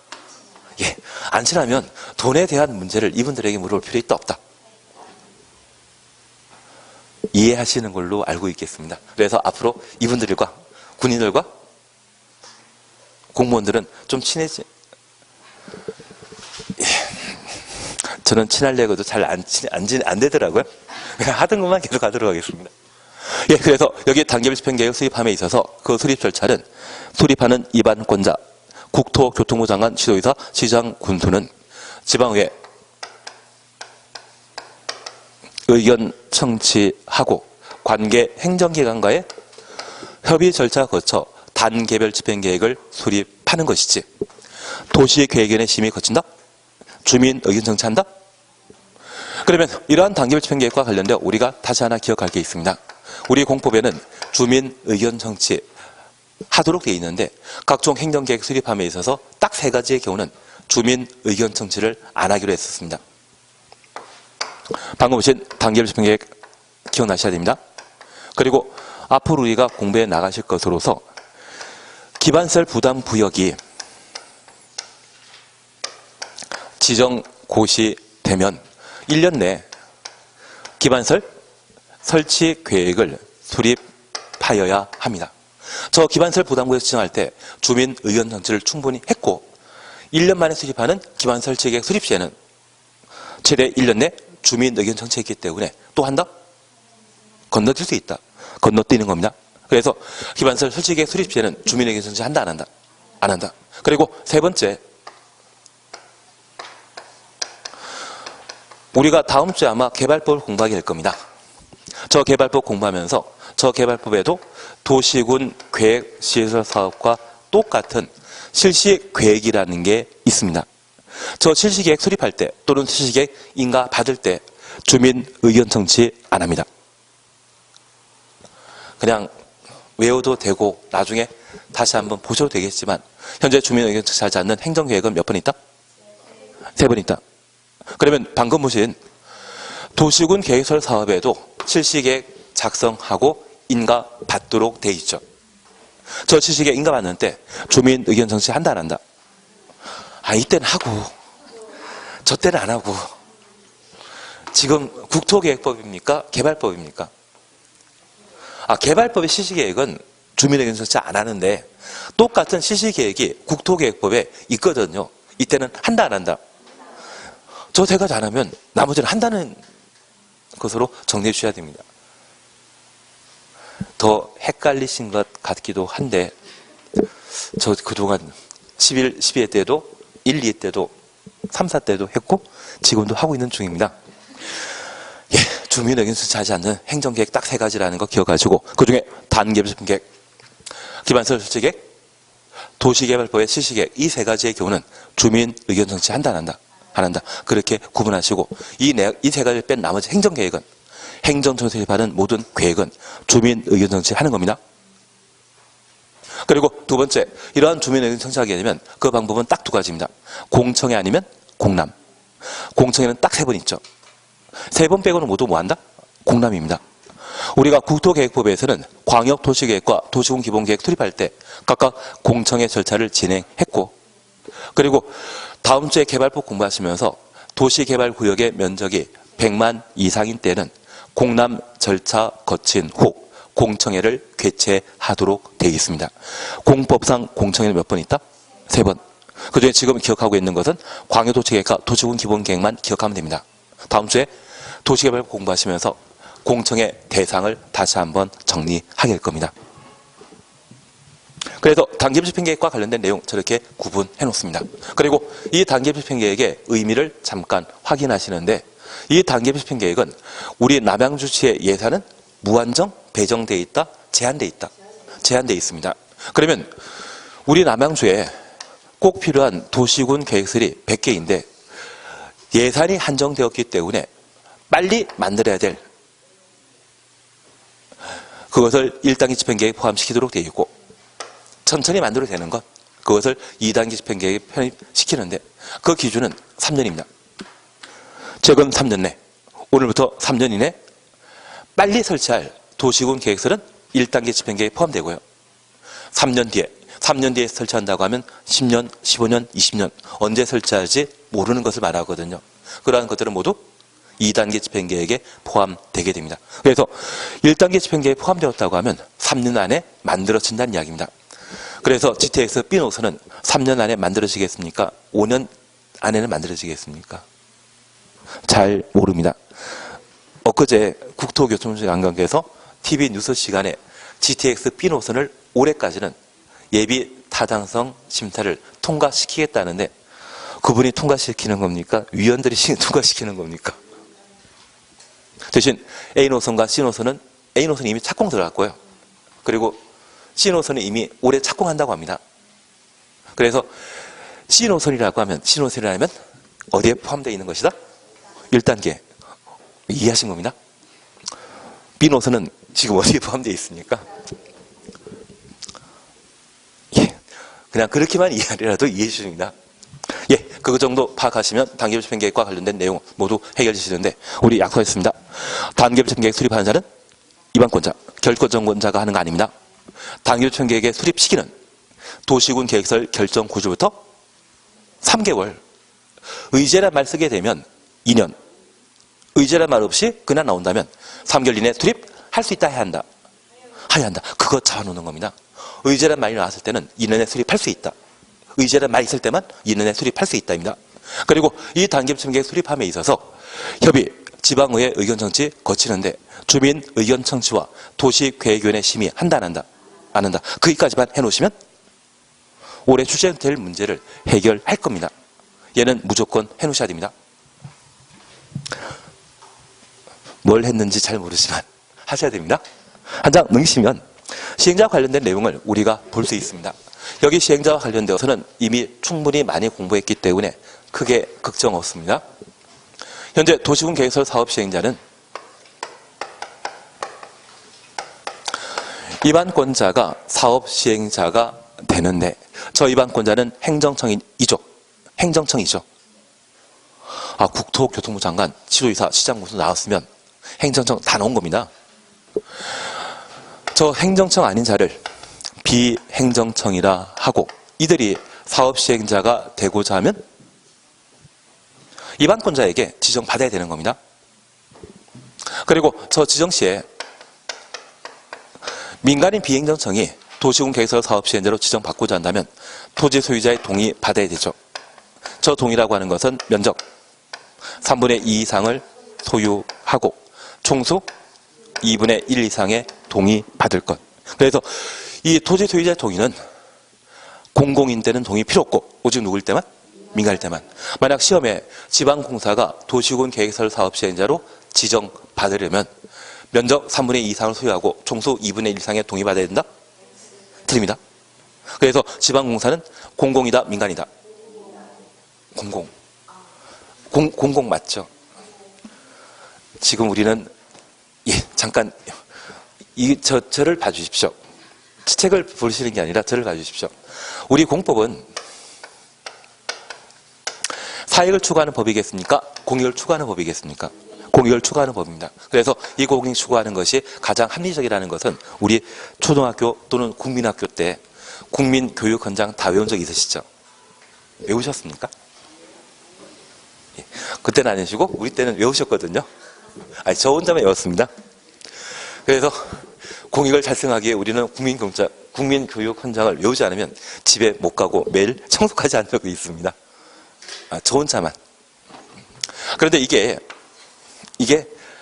예, 안 친하면 돈에 대한 문제를 이분들에게 물어볼 필요 있다 없다. 이해하시는 걸로 알고 있겠습니다. 그래서 앞으로 이분들과 군인들과 공무원들은 좀 친해지. 예, 저는 친하려고도 잘 안 되더라고요. 그냥 하던 것만 계속 하도록 하겠습니다. 예, 그래서 여기 단계별 집행계획 수립함에 있어서 그 수립 절차는 수립하는 입안권자, 국토교통부 장관, 지도이사, 시장, 군수는 지방의회 의견 청취하고 관계 행정기관과의 협의 절차 거쳐 단계별 집행계획을 수립하는 것이지 도시계획위원회 심의 거친다? 주민 의견 청취한다? 그러면 이러한 단계별 집행계획과 관련되어 우리가 다시 하나 기억할 게 있습니다. 우리 공법에는 주민 의견 청취 하도록 되어 있는데 각종 행정계획 수립함에 있어서 딱 3가지의 경우는 주민 의견 청취를 안 하기로 했었습니다. 방금 보신 단계별 집행계획 기억나셔야 됩니다. 그리고 앞으로 우리가 공부해 나가실 것으로서 기반설 부담 구역이 지정 고시되면 1년 내에 기반설 설치 계획을 수립하여야 합니다. 저 기반설 부담구역 지정할 때 주민 의견 청취를 충분히 했고 1년 만에 수립하는 기반 설치 계획 수립 시에는 최대 1년 내 주민 의견 청취했기 때문에 또 한다? 건너뛸 수 있다. 건너뛰는 겁니다. 그래서 기반설 설치 계획 수립 시에는 주민 의견 청취 한다 안 한다? 안 한다. 그리고 3번째, 우리가 다음 주에 아마 개발법을 공부하게 될 겁니다. 저 개발법 공부하면서 저 개발법에도 도시군 계획시설사업과 똑같은 실시계획이라는 게 있습니다. 저 실시계획 수립할 때 또는 실시계획 인가 받을 때 주민 의견 청취 안 합니다. 그냥 외워도 되고 나중에 다시 한번 보셔도 되겠지만 현재 주민 의견 청취하지 않는 행정계획은 몇 번 있다? 3번 있다. 그러면 방금 보신 도시군 계획설 사업에도 실시계획 작성하고 인가 받도록 돼 있죠. 저 실시계획 인가 받는 때 주민 의견 청취 한다 안 한다? 아, 이때는 하고 저 때는 안 하고. 지금 국토계획법입니까? 개발법입니까? 아, 개발법의 실시계획은 주민 의견 청취 안 하는데 똑같은 실시계획이 국토계획법에 있거든요. 이때는 한다 안 한다? 저 3가지 안 하면 나머지는 한다는 것으로 정리해 주셔야 됩니다. 더 헷갈리신 것 같기도 한데 저 그동안 11, 12회 때도 1, 2회 때도 3, 4 때도 했고 지금도 하고 있는 중입니다. 예, 주민 의견 청취하지 않는 행정계획 딱 3가지라는 거 기억하시고 그중에 단계별 집행계획, 기반설 설치계획, 도시개발법의 실시계획 이 3가지의 경우는 주민 의견 청취 한다 안 한다? 안 한다. 그렇게 구분하시고 이 3가지를 뺀 나머지 행정계획은 행정청에서 수립하는 모든 계획은 주민 의견 청취하는 겁니다. 그리고 2번째, 이러한 주민 의견 청취하게 되면 그 방법은 딱 2가지입니다. 공청회 아니면 공람. 공청회는 딱 3번 있죠. 3번 빼고는 모두 뭐 한다? 공람입니다. 우리가 국토계획법에서는 광역도시계획과 도시군 기본계획 수립할 때 각각 공청회 절차를 진행했고 그리고 다음 주에 개발법 공부하시면서 도시개발구역의 면적이 100만 이상인 때는 공람 절차 거친 후 공청회를 개최하도록 되어 있습니다. 공법상 공청회는 몇 번 있다? 3번. 그중에 지금 기억하고 있는 것은 광역도시계획과 도시군 기본계획만 기억하면 됩니다. 다음 주에 도시개발법 공부하시면서 공청회 대상을 다시 한번 정리하게 될 겁니다. 그래서 단계별 집행계획과 관련된 내용 저렇게 구분해 놓습니다. 그리고 이 단계별 집행계획의 의미를 잠깐 확인하시는데 이 단계별 집행계획은 우리 남양주시의 예산은 무한정 배정되어 있다? 제한되어 있다? 제한되어 있습니다. 그러면 우리 남양주에 꼭 필요한 도시군 계획설이 100개인데 예산이 한정되었기 때문에 빨리 만들어야 될 그것을 1단계 집행계획에 포함시키도록 되어 있고 천천히 만들어도 되는 것, 그것을 2단계 집행계획에 편입시키는데 그 기준은 3년입니다. 최근 3년 내, 오늘부터 3년 이내 빨리 설치할 도시군 계획설은 1단계 집행계획에 포함되고요. 3년 뒤에 설치한다고 하면 10년, 15년, 20년 언제 설치할지 모르는 것을 말하거든요. 그러한 것들은 모두 2단계 집행계획에 포함되게 됩니다. 그래서 1단계 집행계획에 포함되었다고 하면 3년 안에 만들어진다는 이야기입니다. 그래서 GTX B 노선은 3년 안에 만들어지겠습니까? 5년 안에는 만들어지겠습니까? 잘 모릅니다. 엊그제 국토교통관광부에서 TV 뉴스 시간에 GTX B 노선을 올해까지는 예비 타당성 심사를 통과시키겠다는데 그분이 통과시키는 겁니까? 위원들이 통과시키는 겁니까? 대신 A노선과 C노선은 A노선이 이미 착공 들어갔고요. 그리고 C노선은 이미 올해 착공한다고 합니다. 그래서 C노선이라고 하면 어디에 포함되어 있는 것이다? 1단계. 이해하신 겁니다. B노선은 지금 어디에 포함되어 있습니까? 예, 그냥 그렇게만 이해하리라도 이해해 주십니다. 예, 그 정도 파악하시면 단계별 집행계획과 관련된 내용 모두 해결되시는데 우리 약속했습니다. 단계별 집행계획 수립하는 자는 입안권자, 결권정권자가 하는 거 아닙니다. 단계별 집행계획의 수립 시기는 도시군 계획설 결정 구주부터 3개월, 의제란 말 쓰게 되면 2년, 의제란 말 없이 그냥 나온다면 3개월 이내 수립할 수 있다 해야 한다. 해야 한다. 그거 잡아놓는 겁니다. 의제란 말이 나왔을 때는 2년에 수립할 수 있다. 의제란 말이 있을 때만 2년에 수립할 수 있다입니다. 그리고 이 단계별 집행계획 수립함에 있어서 협의, 지방의회 의견 청취 거치는데 주민 의견 청취와 도시계획위원회 심의 한다 안 한다? 안 한다. 거기까지만 해놓으시면 올해 출제될 문제를 해결할 겁니다. 얘는 무조건 해놓으셔야 됩니다. 뭘 했는지 잘 모르지만 하셔야 됩니다. 한 장 넘기시면 시행자와 관련된 내용을 우리가 볼 수 있습니다. 여기 시행자와 관련되어서는 이미 충분히 많이 공부했기 때문에 크게 걱정 없습니다. 현재 도시군 계획설 사업 시행자는 입안권자가 사업 시행자가 되는데 저 입안권자는 행정청이죠. 행정청이죠. 국토교통부 장관, 시도지사, 시장군수 나왔으면 행정청 다 나온 겁니다. 저 행정청 아닌 자를 비행정청이라 하고 이들이 사업 시행자가 되고자 하면 입안권자에게 지정받아야 되는 겁니다. 그리고 저 지정시에 민간인 비행정청이 도시군 계획설 사업 시행자로 지정받고자 한다면 토지 소유자의 동의 받아야 되죠. 저 동의라고 하는 것은 면적 3분의 2 이상을 소유하고 총수 2분의 1 이상의 동의 받을 것. 그래서 이 토지 소유자의 동의는 공공인 때는 동의 필요 없고 오직 누구일 때만? 민간일 때만. 만약 시험에 지방공사가 도시군 계획설 사업 시행자로 지정받으려면 면적 3분의 2 이상을 소유하고 총수 2분의 1 이상의 동의 받아야 된다? 틀립니다. 그래서 지방공사는 공공이다, 민간이다? 공공 맞죠? 지금 우리는 잠깐 저를 봐주십시오. 책을 보시는 게 아니라 저를 봐주십시오. 우리 공법은 사익을 추구하는 법이겠습니까? 공익을 추구하는 법이겠습니까? 공익을 추구하는 법입니다. 그래서 이 공익 추구하는 것이 가장 합리적이라는 것은 우리 초등학교 또는 국민학교 때 국민교육헌장 다 외운 적 있으시죠? 외우셨습니까? 그때는 아니시고 우리 때는 외우셨거든요. 저 혼자만 외웠습니다. 그래서 공익을 달성하기에 우리는 국민교육헌장을 외우지 않으면 집에 못 가고 매일 청소하지 않은 적도 있습니다. 저 혼자만. 그런데 이게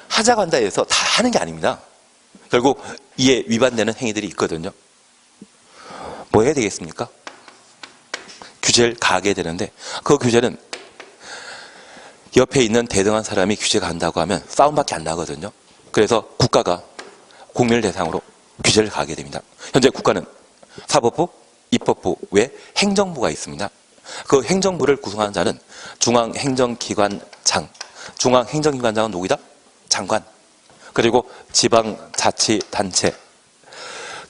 하자고 한다 해서 다 하는 게 아닙니다. 결국 이에 위반되는 행위들이 있거든요. 뭐 해야 되겠습니까? 규제를 가하게 되는데 그 규제는 옆에 있는 대등한 사람이 규제가 한다고 하면 싸움밖에 안 나거든요. 그래서 국가가 국민을 대상으로 규제를 가하게 됩니다. 현재 국가는 사법부, 입법부 외 행정부가 있습니다. 그 행정부를 구성하는 자는 중앙행정기관장, 중앙행정기관장은 누구이다? 장관. 그리고 지방자치단체,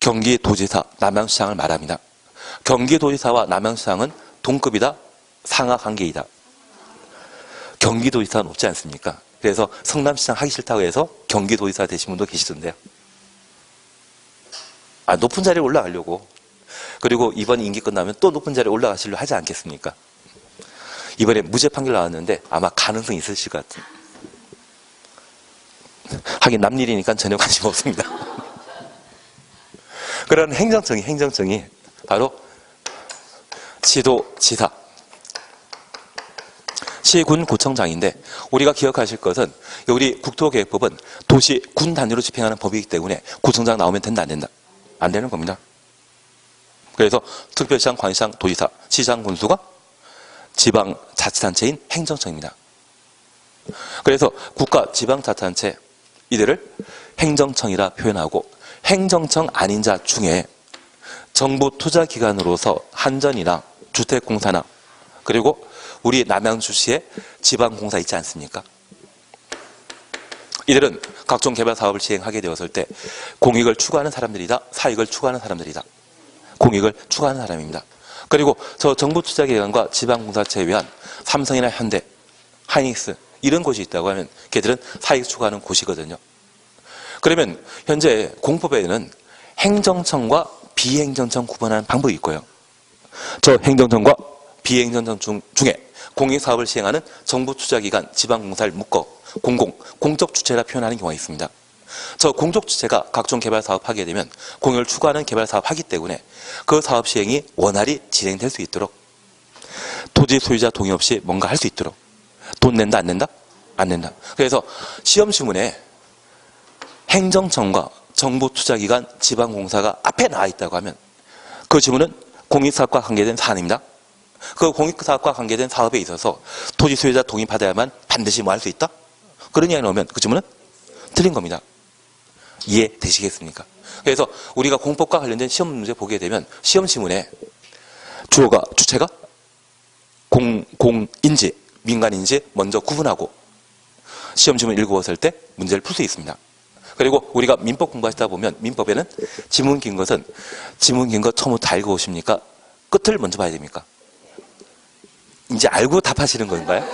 경기도지사, 남양시장을 말합니다. 경기도지사와 남양시장은 동급이다, 상하 관계이다. 경기도지사 높지 않습니까? 그래서 성남시장 하기 싫다고 해서 경기도지사 되신 분도 계시던데요. 높은 자리에 올라가려고. 그리고 이번 임기 끝나면 또 높은 자리에 올라가시려 하지 않겠습니까? 이번에 무죄 판결 나왔는데 아마 가능성이 있으실 것 같아요. 하긴 남일이니까 전혀 관심 없습니다. 그런 행정청이 바로 시도지사, 시군구청장인데, 우리가 기억하실 것은 우리 국토계획법은 도시 군 단위로 집행하는 법이기 때문에 구청장 나오면 된다, 안 된다? 안 되는 겁니다. 그래서 특별시장, 광시장, 도지사, 시장, 군수가 지방자치단체인 행정청입니다. 그래서 국가 지방자치단체, 이들을 행정청이라 표현하고, 행정청 아닌 자 중에 정부 투자기관으로서 한전이나 주택공사나 그리고 우리 남양주시에 지방공사 있지 않습니까? 이들은 각종 개발 사업을 시행하게 되었을 때 공익을 추구하는 사람들이다, 사익을 추구하는 사람들이다. 공익을 추구하는 사람입니다. 그리고 저 정부 투자기관과 지방공사체에 의한 삼성이나 현대, 하이닉스 이런 곳이 있다고 하면 걔들은 사익 추구하는 곳이거든요. 그러면 현재 공법에는 행정청과 비행정청 구분하는 방법이 있고요. 저 행정청과 비행정청 중에 공익사업을 시행하는 정부 투자기관, 지방공사를 묶어 공적 주체라 표현하는 경우가 있습니다. 저 공적 주체가 각종 개발 사업하게 되면 공익을 추구하는 개발 사업하기 때문에 그 사업 시행이 원활히 진행될 수 있도록, 토지 소유자 동의 없이 뭔가 할 수 있도록. 돈 낸다, 안 낸다? 안 낸다. 그래서 시험 지문에 행정청과 정부 투자기관, 지방공사가 앞에 나와 있다고 하면 그 지문은 공익사업과 관계된 사안입니다. 그 공익사업과 관계된 사업에 있어서 토지 소유자 동의 받아야만 반드시 뭐 할 수 있다? 그런 이야기 나오면 그 지문은 틀린 겁니다. 이해되시겠습니까? 그래서 우리가 공법과 관련된 시험 문제 보게 되면 시험 지문에 주체가 공인지 민간인지 먼저 구분하고 시험 지문 읽어봤을 때 문제를 풀 수 있습니다. 그리고 우리가 민법 공부하시다 보면 민법에는 지문 긴 것은 지문 긴 거 처음부터 다 읽어오십니까? 끝을 먼저 봐야 됩니까? 이제 알고 답하시는 건가요?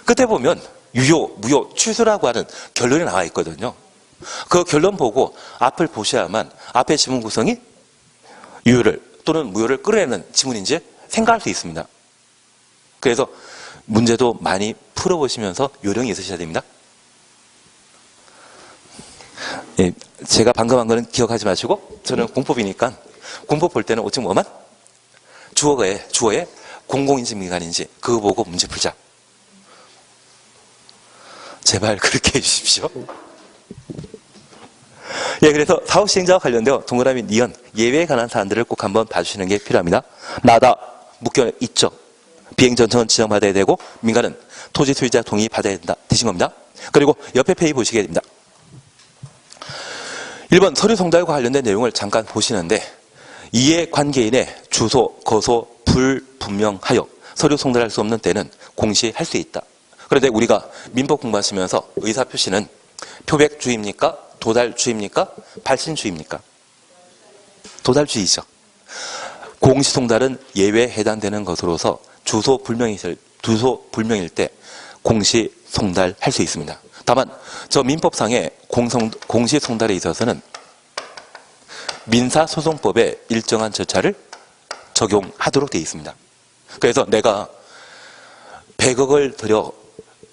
끝에 보면 유효, 무효, 취소라고 하는 결론이 나와 있거든요. 그 결론 보고 앞을 보셔야만 앞의 지문 구성이 유효를 또는 무효를 끌어내는 지문인지 생각할 수 있습니다. 그래서 문제도 많이 풀어보시면서 요령이 있으셔야 됩니다. 예, 제가 방금 한 거는 기억하지 마시고, 저는 공법이니까 공법 볼 때는 오직 뭐만? 주어에 공공인지 민간인지 그거 보고 문제 풀자. 제발 그렇게 해주십시오. 예, 그래서 사업 시행자와 관련되어 동그라미 니은 예외에 관한 사안들을 꼭 한번 봐주시는 게 필요합니다. 나다 묶여 있죠. 비행전청은 지정받아야 되고 민간은 토지 소유자 동의 받아야 된다. 되신 겁니다. 그리고 옆에 페이지 보시게 됩니다. 1번 서류 송달과 관련된 내용을 잠깐 보시는데, 이해관계인의 주소, 거소 불분명하여 서류 송달할 수 없는 때는 공시할 수 있다. 그런데 우리가 민법 공부하시면서 의사표시는 표백주의입니까? 도달주의입니까? 발신주의입니까? 도달주의죠. 공시송달은 예외에 해당되는 것으로서 주소 불명일 때 공시송달할 수 있습니다. 다만 저 민법상의 공시송달에 있어서는 민사소송법에 일정한 절차를 적용하도록 되어 있습니다. 그래서 내가 100억을 들여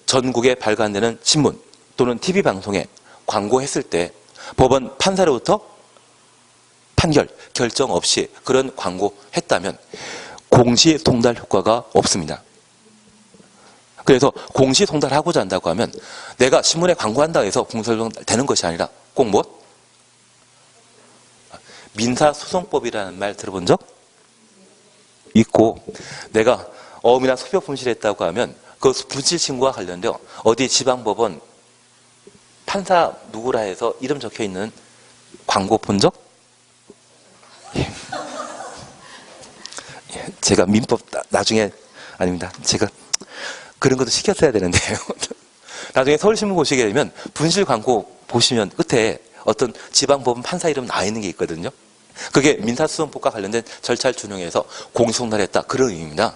전국에 발간되는 신문 또는 TV방송에 광고했을 때 법원 판사로부터 결정 없이 그런 광고했다면 공시송달 효과가 없습니다. 그래서 공시송달하고자 한다고 하면 내가 신문에 광고한다고 해서 공시송달 되는 것이 아니라 꼭 뭐? 민사소송법이라는 말 들어본 적 있고, 내가 어음이나 소표 분실했다고 하면 그 분실 신고와 관련되어 어디 지방법원 판사 누구라 해서 이름 적혀 있는 광고 본 적? 예. 제가 민법 나중에 아닙니다. 제가 그런 것도 시켰어야 되는데요. 나중에 서울신문 보시게 되면 분실 광고 보시면 끝에 어떤 지방법원 판사 이름 나와 있는 게 있거든요. 그게 민사소송법과 관련된 절차를 준용해서 공소송달을 했다. 그런 의미입니다.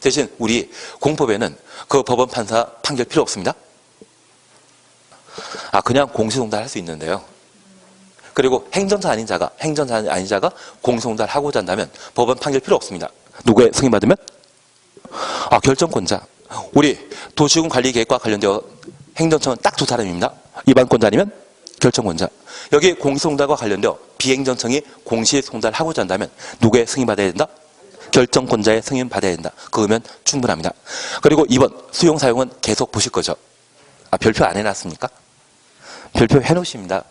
대신 우리 공법에는 그 법원 판사 판결 필요 없습니다. 그냥 공소송달 할 수 있는데요. 그리고 행정자 아닌 자가 공소송달 하고자 한다면 법원 판결 필요 없습니다. 누구의 승인받으면? 결정권자. 우리 도시군 관리 계획과 관련되어 행정청은 딱 두 사람입니다. 입안권자 아니면 결정권자. 여기 공소송달과 관련되어 비행정청이 공시송달 하고자 한다면 누구의 승인받아야 된다? 결정권자의 승인받아야 된다. 그러면 충분합니다. 그리고 2번 수용 사용은 계속 보실 거죠. 별표 안 해놨습니까? 별표 해놓으십니다.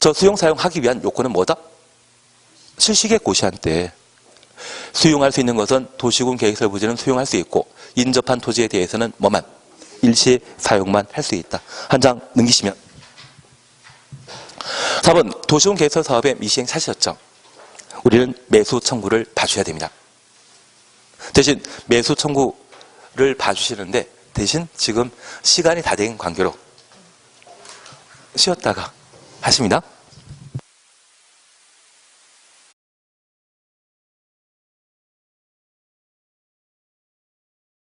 저 수용 사용하기 위한 요건은 뭐다? 실시계획 고시한 때 수용할 수 있는 것은 도시군 계획설 부지는 수용할 수 있고 인접한 토지에 대해서는 뭐만? 일시 사용만 할 수 있다. 한 장 넘기시면 4번 도시군 계획설 사업의 미시행 사실이었죠. 우리는 매수 청구를 봐줘야 됩니다. 대신 매수 청구를 봐주시는데 대신 지금 시간이 다 된 관계로 쉬었다가 하십니다.